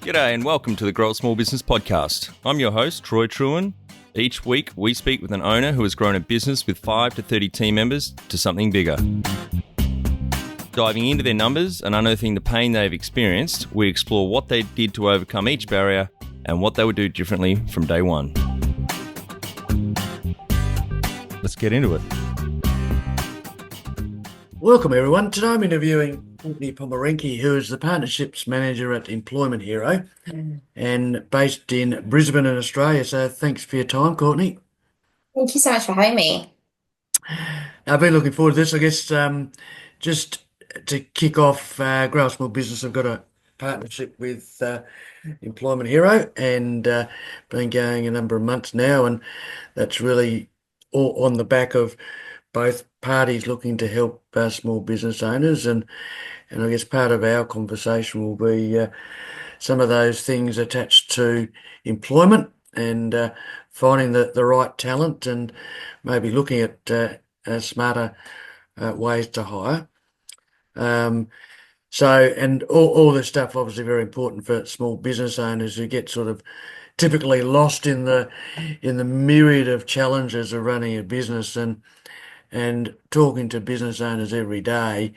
G'day and welcome to the Grow a Small Business Podcast. I'm your host, Troy Truen. Each week, we speak with an owner who has grown a business with 5 to 30 team members to something bigger. Diving into their numbers and unearthing the pain they've experienced, we explore what they did to overcome each barrier and what they would do differently from day one. Let's get into it. Welcome everyone. Today I'm interviewing Courtney Pomerenke, who is the Partnerships Manager at Employment Hero and based in Brisbane in Australia. So thanks for your time, Courtney. Thank you so much for having me. I've been looking forward to this. I guess just to kick off Grow a Small Business, I've got a partnership with Employment Hero and been going a number of months now, and that's really all on the back of both parties looking to help small business owners, and I guess part of our conversation will be some of those things attached to employment and finding the right talent and maybe looking at smarter ways to hire. And all this stuff obviously very important for small business owners who get sort of typically lost in the myriad of challenges of running a business, and talking to business owners every day.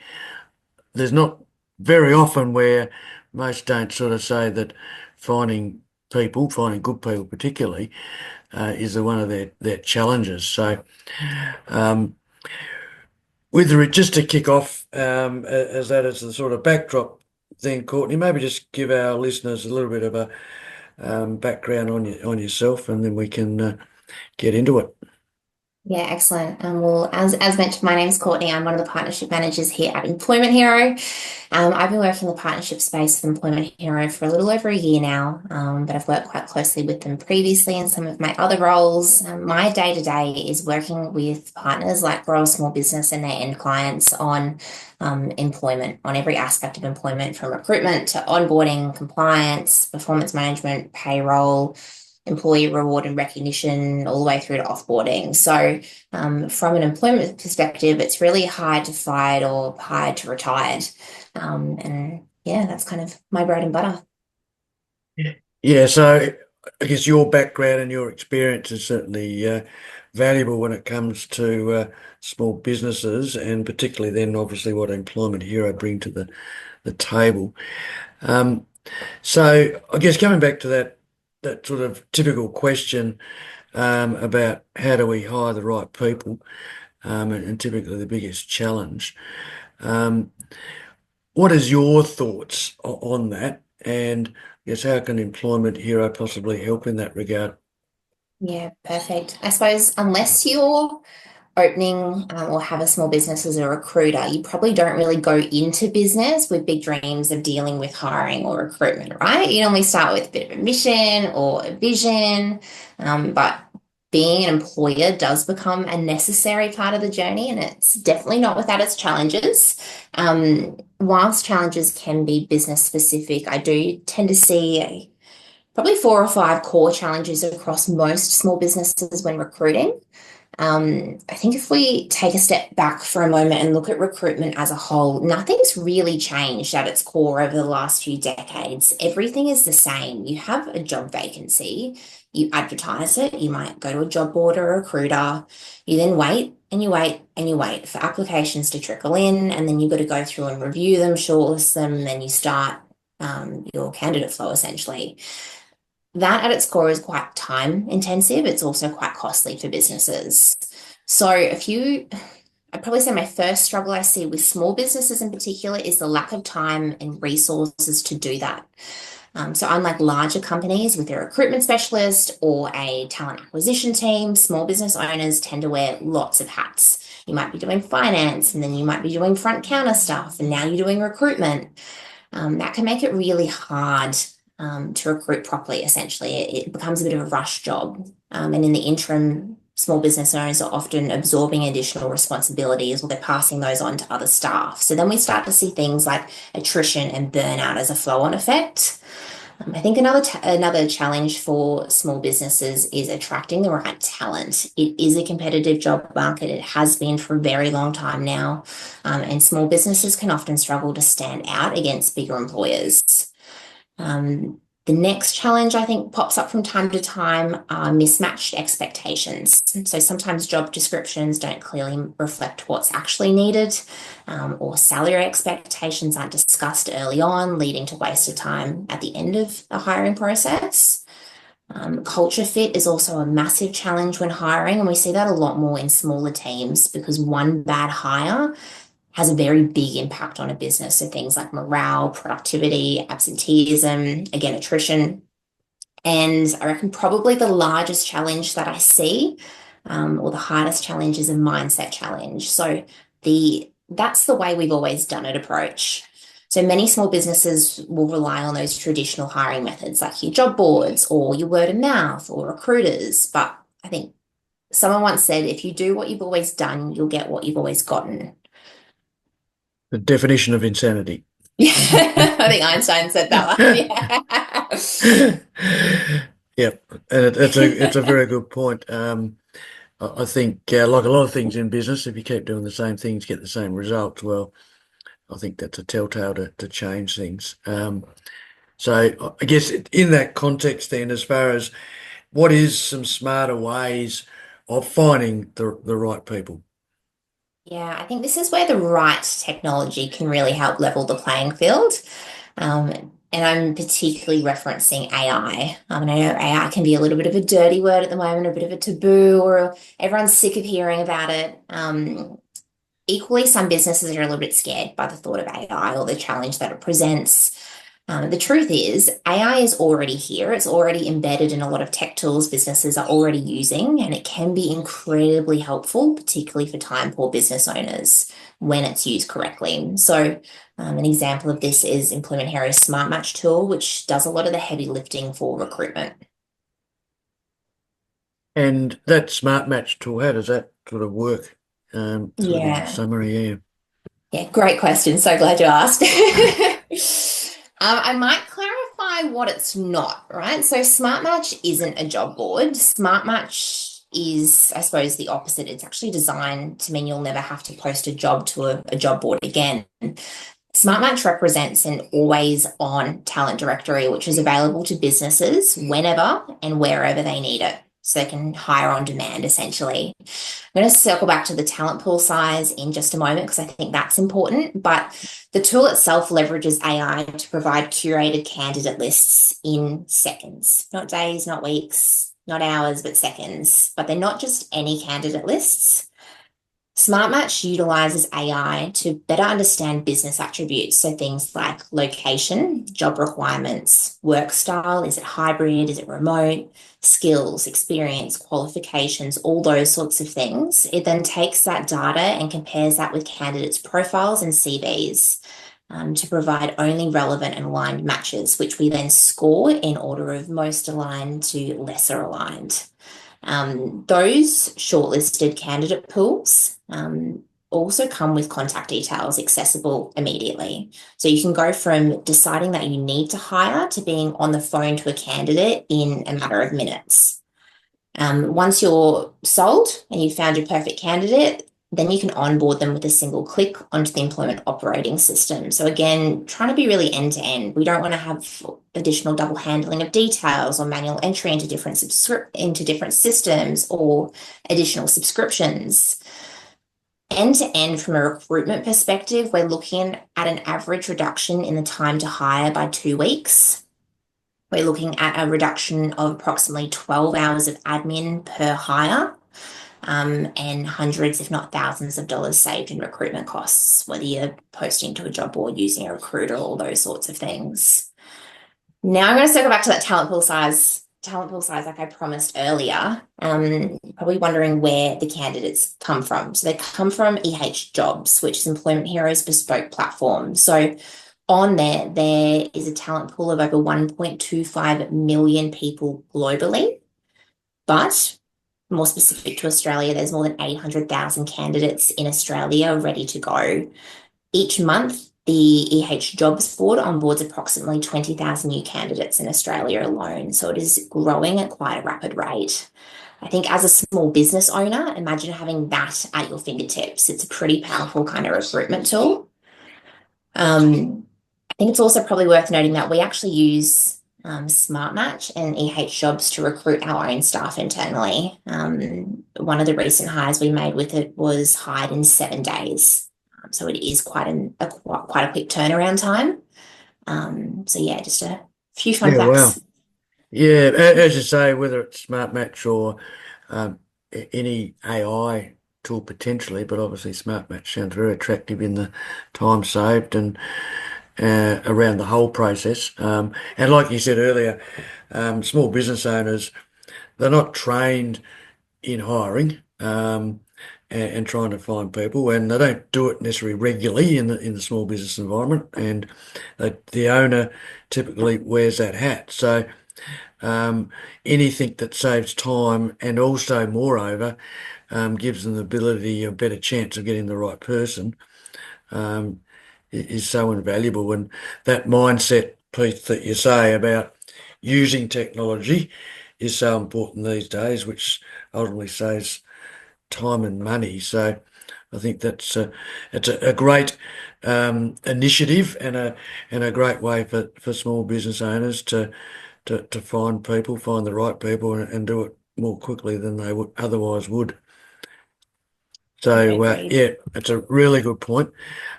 There's not very often where most don't sort of say that finding good people particularly, is one of their challenges. So just to kick off, as that is the sort of backdrop, then Courtney, maybe just give our listeners a little bit of a background on yourself, and then we can get into it. Yeah, excellent. Well, as mentioned, my name's Courtney. I'm one of the partnership managers here at Employment Hero. I've been working in the partnership space with Employment Hero for a little over a year now, but I've worked quite closely with them previously in some of my other roles. My day-to-day is working with partners like Grow a Small Business and their end clients on employment, on every aspect of employment, from recruitment to onboarding, compliance, performance management, payroll, employee reward and recognition, all the way through to offboarding. So from an employment perspective, it's really hired to fired or hired to retired. And yeah, that's kind of my bread and butter. Yeah, so I guess your background and your experience is certainly valuable when it comes to small businesses, and particularly then obviously what Employment Hero bring to the table. So I guess coming back to that sort of typical question about how do we hire the right people, and typically the biggest challenge. What is your thoughts on that? And I guess how can Employment Hero possibly help in that regard? Yeah, perfect. I suppose unless you're opening or have a small business as a recruiter, you probably don't really go into business with big dreams of dealing with hiring or recruitment, right? You normally start with a bit of a mission or a vision, but being an employer does become a necessary part of the journey, and it's definitely not without its challenges. Whilst challenges can be business specific, I do tend to see probably 4 or 5 core challenges across most small businesses when recruiting. I think if we take a step back for a moment and look at recruitment as a whole, nothing's really changed at its core over the last few decades. Everything is the same. You have a job vacancy, you advertise it, you might go to a job board or a recruiter, you then wait and you wait and you wait for applications to trickle in, and then you've got to go through and review them, shortlist them, and then you start your candidate flow essentially. That at its core is quite time intensive. It's also quite costly for businesses. So I'd probably say my first struggle I see with small businesses in particular is the lack of time and resources to do that. So unlike larger companies with a recruitment specialist or a talent acquisition team, small business owners tend to wear lots of hats. You might be doing finance, and then you might be doing front counter stuff, and now you're doing recruitment. That can make it really hard to recruit properly, essentially. It becomes a bit of a rush job. And in the interim, small business owners are often absorbing additional responsibilities, or they're passing those on to other staff. So then we start to see things like attrition and burnout as a flow-on effect. I think another challenge for small businesses is attracting the right talent. It is a competitive job market. It has been for a very long time now, and small businesses can often struggle to stand out against bigger employers. The next challenge I think pops up from time to time are mismatched expectations. So sometimes job descriptions don't clearly reflect what's actually needed, or salary expectations aren't discussed early on, leading to wasted time at the end of the hiring process. Culture fit is also a massive challenge when hiring, and we see that a lot more in smaller teams because one bad hire has a very big impact on a business. So things like morale, productivity, absenteeism, again, attrition. And I reckon probably the largest challenge that I see, or the hardest challenge, is a mindset challenge. So that's the way we've always done it approach. So many small businesses will rely on those traditional hiring methods like your job boards or your word of mouth or recruiters. But I think someone once said, if you do what you've always done, you'll get what you've always gotten. The definition of insanity. Yeah, I think Einstein said that one. Yeah. Yep, and it's a very good point. I think like a lot of things in business, if you keep doing the same things, get the same results. Well, I think that's a telltale to change things. So I guess in that context, then, as far as what is some smarter ways of finding the right people? Yeah, I think this is where the right technology can really help level the playing field. And I'm particularly referencing AI. I know AI can be a little bit of a dirty word at the moment, a bit of a taboo, or everyone's sick of hearing about it. Equally, some businesses are a little bit scared by the thought of AI or the challenge that it presents. The truth is, AI is already here. It's already embedded in a lot of tech tools businesses are already using, and it can be incredibly helpful, particularly for time-poor business owners when it's used correctly. So, an example of this is Employment Hero's Smart Match tool, which does a lot of the heavy lifting for recruitment. And that smart match tool, how does that sort of work? Sort of in Yeah. summary, yeah. Yeah, great question. So glad you asked. I might clarify what it's not, right? So Smart Match isn't a job board. Smart Match is, I suppose, the opposite. It's actually designed to mean you'll never have to post a job to a job board again. Smart Match represents an always on talent directory, which is available to businesses whenever and wherever they need it. So they can hire on demand, essentially. I'm going to circle back to the talent pool size in just a moment because I think that's important. But the tool itself leverages AI to provide curated candidate lists in seconds, not days, not weeks, not hours, but seconds. But they're not just any candidate lists. SmartMatch utilizes AI to better understand business attributes. So things like location, job requirements, work style, is it hybrid, is it remote, skills, experience, qualifications, all those sorts of things. It then takes that data and compares that with candidates' profiles and CVs to provide only relevant and aligned matches, which we then score in order of most aligned to lesser aligned. Those shortlisted candidate pools also come with contact details accessible immediately. So you can go from deciding that you need to hire to being on the phone to a candidate in a matter of minutes. Once you're sold and you've found your perfect candidate, then you can onboard them with a single click onto the employment operating system. So again, trying to be really end to end. We don't want to have additional double handling of details or manual entry into different systems or additional subscriptions. End to end from a recruitment perspective, we're looking at an average reduction in the time to hire by 2 weeks. We're looking at a reduction of approximately 12 hours of admin per hire. And hundreds, if not thousands of dollars saved in recruitment costs, whether you're posting to a job board using a recruiter, all those sorts of things. Now I'm going to circle back to that talent pool size, like I promised earlier. Probably wondering where the candidates come from. So they come from EH Jobs, which is Employment Hero's bespoke platform. So on there is a talent pool of over 1.25 million people globally, but more specific to Australia, there's more than 800,000 candidates in Australia ready to go. Each month, the EH Jobs Board onboards approximately 20,000 new candidates in Australia alone. So it is growing at quite a rapid rate. I think as a small business owner, imagine having that at your fingertips. It's a pretty powerful kind of recruitment tool. I think it's also probably worth noting that we actually use Smart Match and EH Jobs to recruit our own staff internally. One of the recent hires we made with it was hired in 7 days. So it is quite quite a quick turnaround time. So yeah, just a few fun Yeah, wow. facts. Yeah, as you say, whether it's Smart Match or um, any AI tool potentially, but obviously Smart Match sounds very attractive in the time saved and around the whole process. And like you said earlier, small business owners, they're not trained in hiring and trying to find people, and they don't do it necessarily regularly in the small business environment, and the owner typically wears that hat. So um, anything that saves time and also, moreover, gives them the ability, a better chance of getting the right person, um, is so invaluable. And that mindset piece that you say about using technology is so important these days, which ultimately saves time and money. So I think it's a great initiative and a great way for small business owners to find people, find the right people, and do it more quickly than they would otherwise would. Yeah, So agreed. yeah, it's a really good point.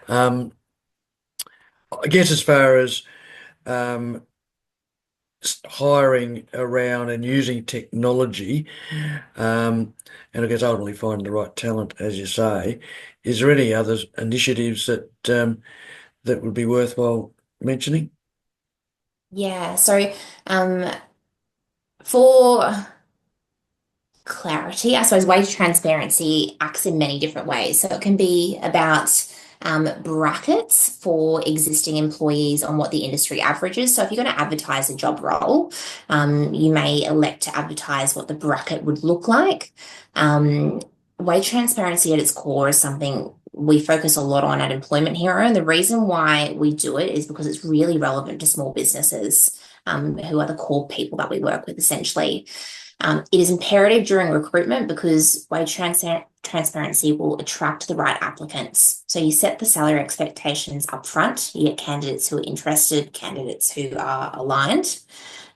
Um, I guess as far as um, hiring around and using technology, and I guess ultimately finding the right talent, as you say, is there any other initiatives that would be worthwhile mentioning? Yeah, so um, for clarity. I suppose wage transparency acts in many different ways. So it can be about brackets for existing employees on what the industry averages. So if you're going to advertise a job role, you may elect to advertise what the bracket would look like. Um, Wage transparency at its core is something we focus a lot on at Employment Hero. And the reason why we do it is because it's really relevant to small businesses, who are the core people that we work with essentially. It is imperative during recruitment because transparency will attract the right applicants. So you set the salary expectations up front. You get candidates who are interested, candidates who are aligned.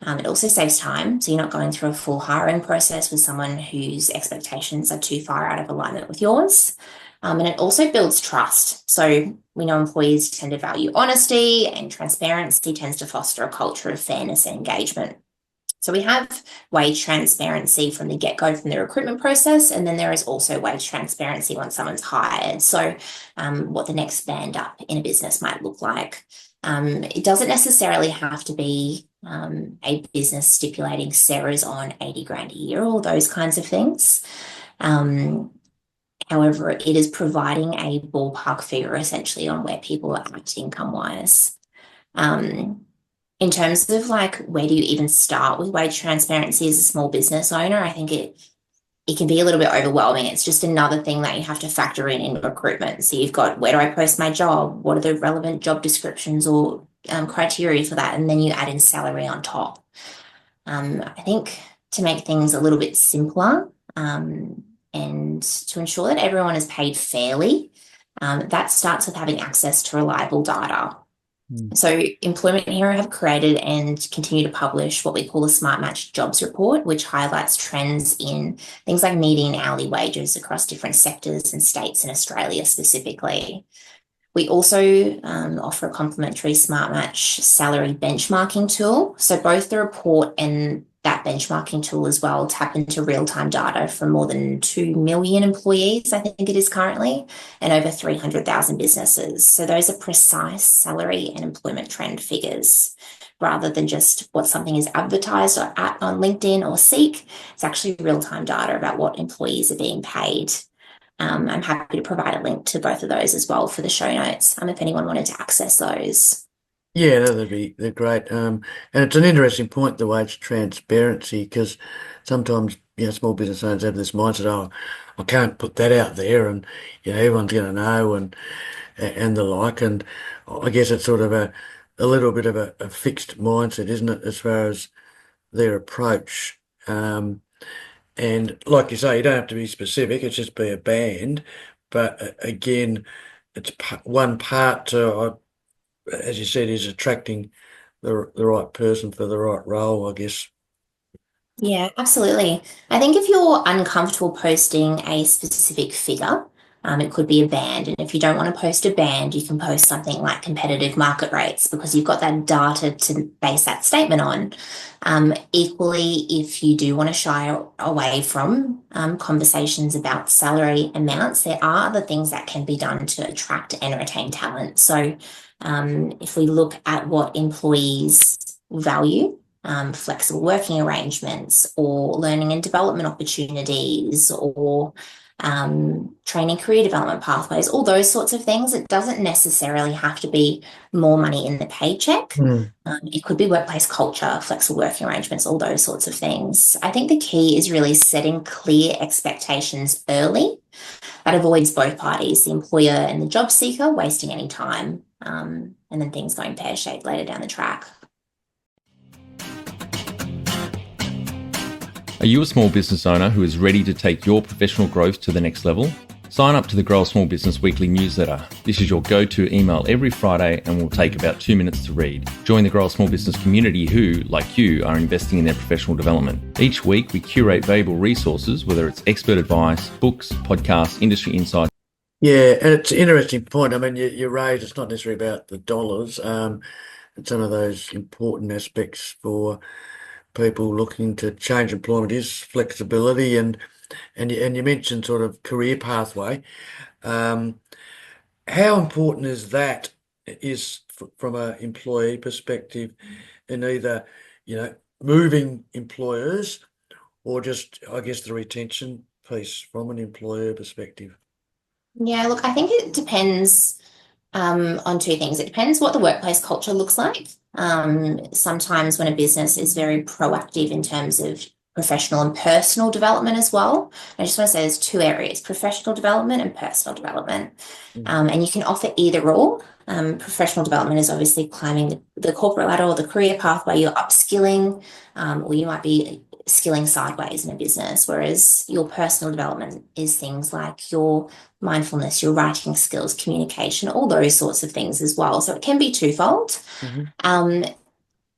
It also saves time. So you're not going through a full hiring process with someone whose expectations are too far out of alignment with yours. And it also builds trust. So we know employees tend to value honesty, and transparency tends to foster a culture of fairness and engagement. So we have wage transparency from the get-go from the recruitment process, and then there is also wage transparency once someone's hired. So what the next band up in a business might look like. It doesn't necessarily have to be a business stipulating Sarah's on 80 grand a year or those kinds of things. Um, However, it is providing a ballpark figure essentially on where people are at income wise. Um, in terms of like where do you even start with wage transparency as a small business owner, I think it can be a little bit overwhelming. It's just another thing that you have to factor in recruitment. So you've got, where do I post my job? What are the relevant job descriptions or criteria for that? And then you add in salary on top. I think to make things a little bit simpler, and to ensure that everyone is paid fairly, that starts with having access to reliable data. Mm. So Employment Hero have created and continue to publish what we call a Smart Match Jobs Report, which highlights trends in things like median hourly wages across different sectors and states in Australia specifically. We also offer a complimentary Smart Match salary benchmarking tool. So both the report and that benchmarking tool as well tap into real-time data from more than 2 million employees, I think it is currently, and over 300,000 businesses. So those are precise salary and employment trend figures rather than just what something is advertised or at on LinkedIn or Seek. It's actually real-time data about what employees are being paid. I'm happy to provide a link to both of those as well for the show notes, if anyone wanted to access those. Yeah, no, they're great. And it's an interesting point, the wage transparency, because sometimes, small business owners have this mindset, oh, I can't put that out there, and everyone's going to know, and the like. And I guess it's sort of a little bit of a fixed mindset, isn't it, as far as their approach. And like you say, you don't have to be specific; it's just be a band. But again, it's one part to, as you said, is attracting the right person for the right role, I guess. Yeah, absolutely. I think if you're uncomfortable posting a specific figure, it could be a band. And if you don't want to post a band, you can post something like competitive market rates because you've got that data to base that statement on. Equally, if you do want to shy away from conversations about salary amounts, there are other things that can be done to attract and retain talent. So, if we look at what employees value, flexible working arrangements or learning and development opportunities or training career development pathways, all those sorts of things. It doesn't necessarily have to be more money in the paycheck. Mm. It could be workplace culture, flexible working arrangements, all those sorts of things. I think the key is really setting clear expectations early. That avoids both parties, the employer and the job seeker, wasting any time, and then things going pear-shaped later down the track. Are you a small business owner who is ready to take your professional growth to the next level? Sign up to the Grow a Small Business Weekly newsletter. This is your go-to email every Friday and will take about 2 minutes to read. Join the Grow a Small Business community who, like you, are investing in their professional development. Each week, we curate valuable resources, whether it's expert advice, books, podcasts, industry insights. Yeah, and it's an interesting point. I mean, you raised it's not necessarily about the dollars. It's some of those important aspects for people looking to change employment is flexibility and you mentioned sort of career pathway. Um, how important is that from an employee perspective in either, moving employers or just, I guess, the retention piece from an employer perspective? Yeah, look, I think it depends on two things. It depends what the workplace culture looks like. Sometimes when a business is very proactive in terms of professional and personal development as well. I just want to say there's two areas, professional development and personal development. And you can offer either or. Professional development is obviously climbing the corporate ladder or the career pathway, you're upskilling, or you might be skilling sideways in a business, whereas your personal development is things like your mindfulness, your writing skills, communication, all those sorts of things as well. So it can be twofold. Mm-hmm.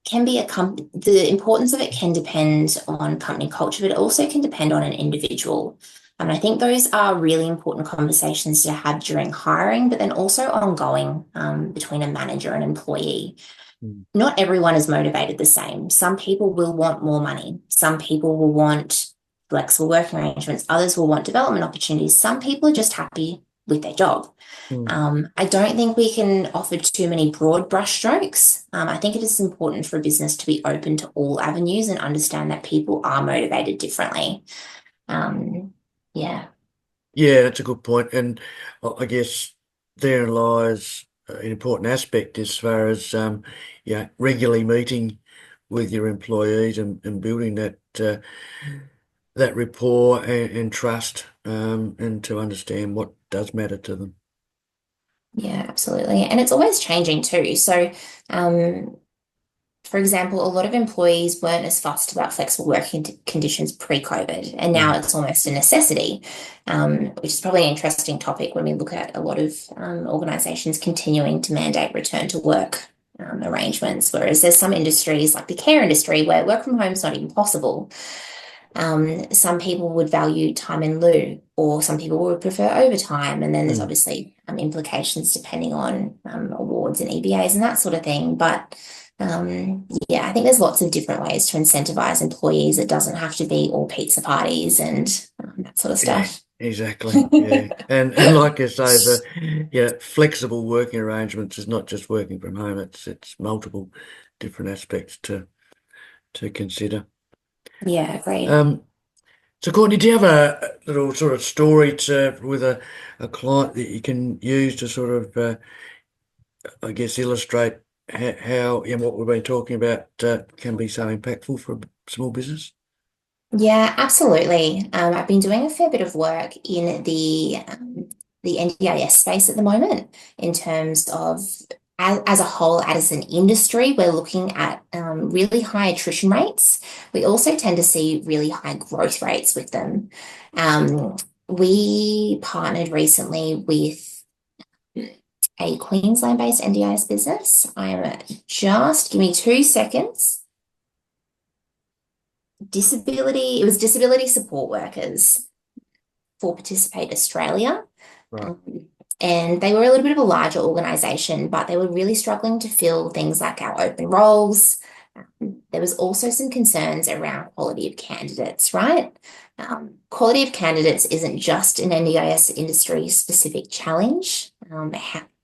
Can be the importance of it can depend on company culture, but it also can depend on an individual. And I think those are really important conversations to have during hiring, but then also ongoing between a manager and employee. Not everyone is motivated the same. Some people will want more money. Some people will want flexible working arrangements. Others will want development opportunities. Some people are just happy with their job. I don't think we can offer too many broad brushstrokes. I think it is important for a business to be open to all avenues and understand that people are motivated differently. Yeah. Yeah, that's a good point. And I guess therein lies an important aspect as far as regularly meeting with your employees and building that rapport and trust, and to understand what does matter to them. Yeah, absolutely. And it's always changing too. So, for example, a lot of employees weren't as fussed about flexible working conditions pre-COVID, and now it's almost a necessity, which is probably an interesting topic when we look at a lot of organisations continuing to mandate return to work arrangements, whereas there's some industries like the care industry where work from home is not even possible. Some people would value time in lieu, or some people would prefer overtime. And then there's obviously implications depending on awards and EBAs and that sort of thing. But yeah, I think there's lots of different ways to incentivize employees. It doesn't have to be all pizza parties and that sort of stuff. Yeah, exactly. Yeah. And like I say, flexible working arrangements is not just working from home, it's multiple different aspects to consider. Yeah, great. So Courtney, do you have a little sort of story with a client that you can use to sort of, I guess, illustrate how what we've been talking about can be so impactful for a small business? Yeah, absolutely. I've been doing a fair bit of work in the NDIS space at the moment in terms of as a whole, as an industry, we're looking at really high attrition rates. We also tend to see really high growth rates with them. We partnered recently with a Queensland-based NDIS business. Give me 2 seconds. It was disability support workers for Participate Australia. Right. And they were a little bit of a larger organisation, but they were really struggling to fill things like our open roles. There was also some concerns around quality of candidates, right? Quality of candidates isn't just an NDIS industry specific challenge.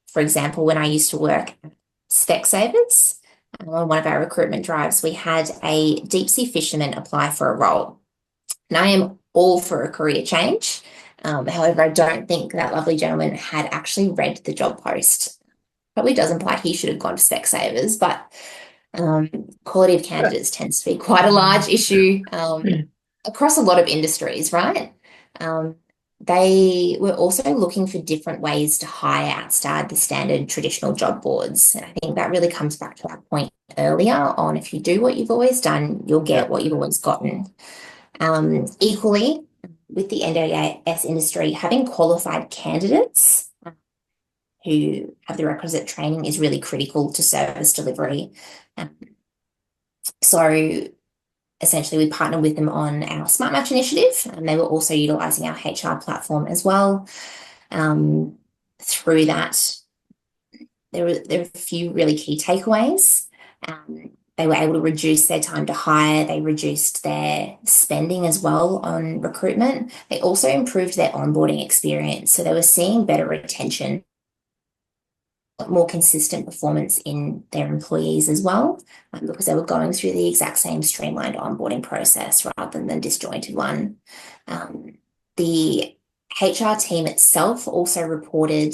For example, when I used to work at Specsavers, on one of our recruitment drives, we had a deep sea fisherman apply for a role. And I am all for a career change. However, I don't think that lovely gentleman had actually read the job post. Probably does imply he should have gone to Specsavers, but quality of candidates tends to be quite a large issue across a lot of industries, right? They were also looking for different ways to hire outside the standard traditional job boards. And I think that really comes back to our point earlier on if you do what you've always done, you'll get what you've always gotten. Equally, with the NDIS industry, having qualified candidates who have the requisite training is really critical to service delivery. So essentially, we partnered with them on our Smart Match initiative, and they were also utilising our HR platform as well. Through that, there were a few really key takeaways. They were able to reduce their time to hire. They reduced their spending as well on recruitment. They also improved their onboarding experience. So they were seeing better retention, more consistent performance in their employees as well, because they were going through the exact same streamlined onboarding process rather than the disjointed one. The HR team itself also reported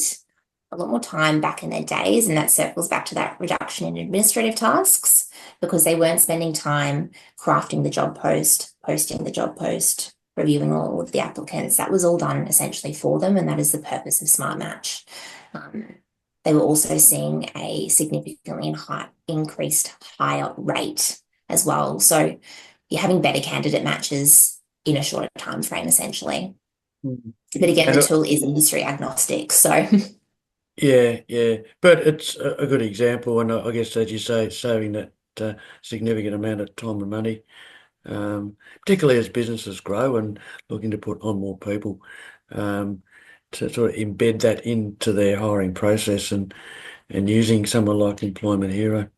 a lot more time back in their days, and that circles back to that reduction in administrative tasks because they weren't spending time crafting the job post, posting the job post, reviewing all of the applicants. That was all done essentially for them, and that is the purpose of Smart Match. They were also seeing a significantly increased higher rate as well. So you're having better candidate matches in a shorter time frame, essentially. But again, the tool is industry agnostic. So yeah. But it's a good example, and I guess, as you say, it's saving that significant amount of time and money, particularly as businesses grow and looking to put on more people. To sort of embed that into their hiring process and using someone like Employment Hero.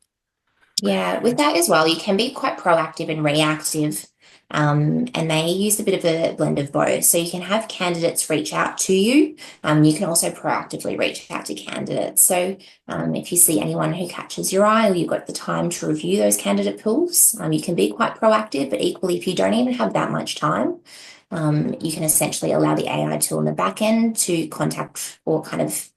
yeah, with that as well, you can be quite proactive and reactive. And they use a bit of a blend of both. So you can have candidates reach out to you. You can also proactively reach out to candidates. So if you see anyone who catches your eye or you've got the time to review those candidate pools, you can be quite proactive. But equally, if you don't even have that much time, you can essentially allow the AI tool in the back end to contact or kind of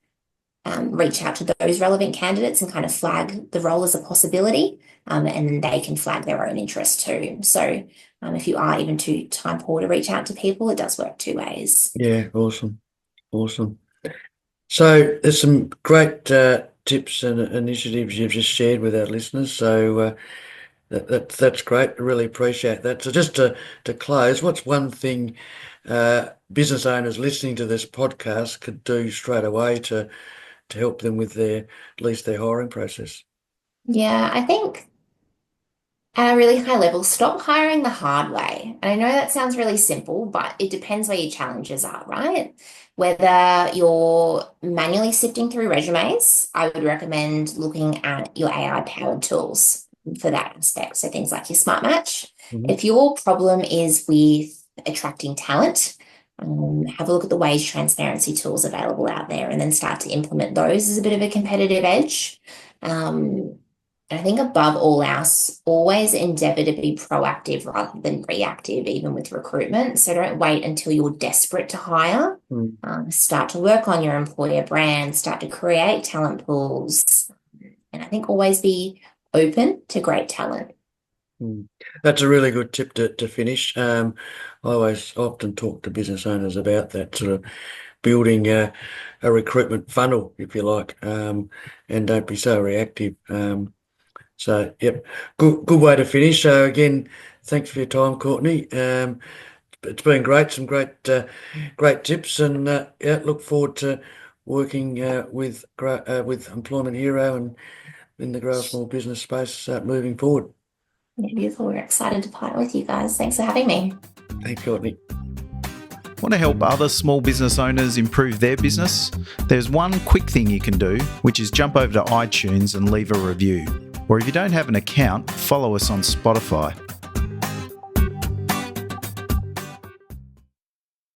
reach out to those relevant candidates and kind of flag the role as a possibility, and then they can flag their own interest too. So if you are even too time poor to reach out to people, it does work two ways. Yeah, awesome. So there's some great tips and initiatives you've just shared with our listeners. So that's great. I really appreciate that. So just to close, what's one thing business owners listening to this podcast could do straight away to help them with at least their hiring process? Yeah, I think at a really high level, stop hiring the hard way. And I know that sounds really simple, but it depends where your challenges are, right? Whether you're manually sifting through resumes, I would recommend looking at your AI-powered tools for that aspect. So things like your Smart Match. If your problem is with attracting talent, have a look at the wage transparency tools available out there and then start to implement those as a bit of a competitive edge. I think above all else, always endeavour to be proactive rather than reactive, even with recruitment. So don't wait until you're desperate to hire. Start to work on your employer brand, start to create talent pools, and I think always be open to great talent. That's a really good tip to finish. I always often talk to business owners about that sort of building a recruitment funnel, if you like, and don't be so reactive. So, yep, good way to finish. So again, thanks for your time, Courtney. It's been great, some great tips, and look forward to working with Employment Hero and in the grow small business space moving forward. Yeah, beautiful. We're excited to partner with you guys. Thanks for having me. Thanks, Courtney. Want to help other small business owners improve their business? There's one quick thing you can do, which is jump over to iTunes and leave a review. Or if you don't have an account, follow us on Spotify.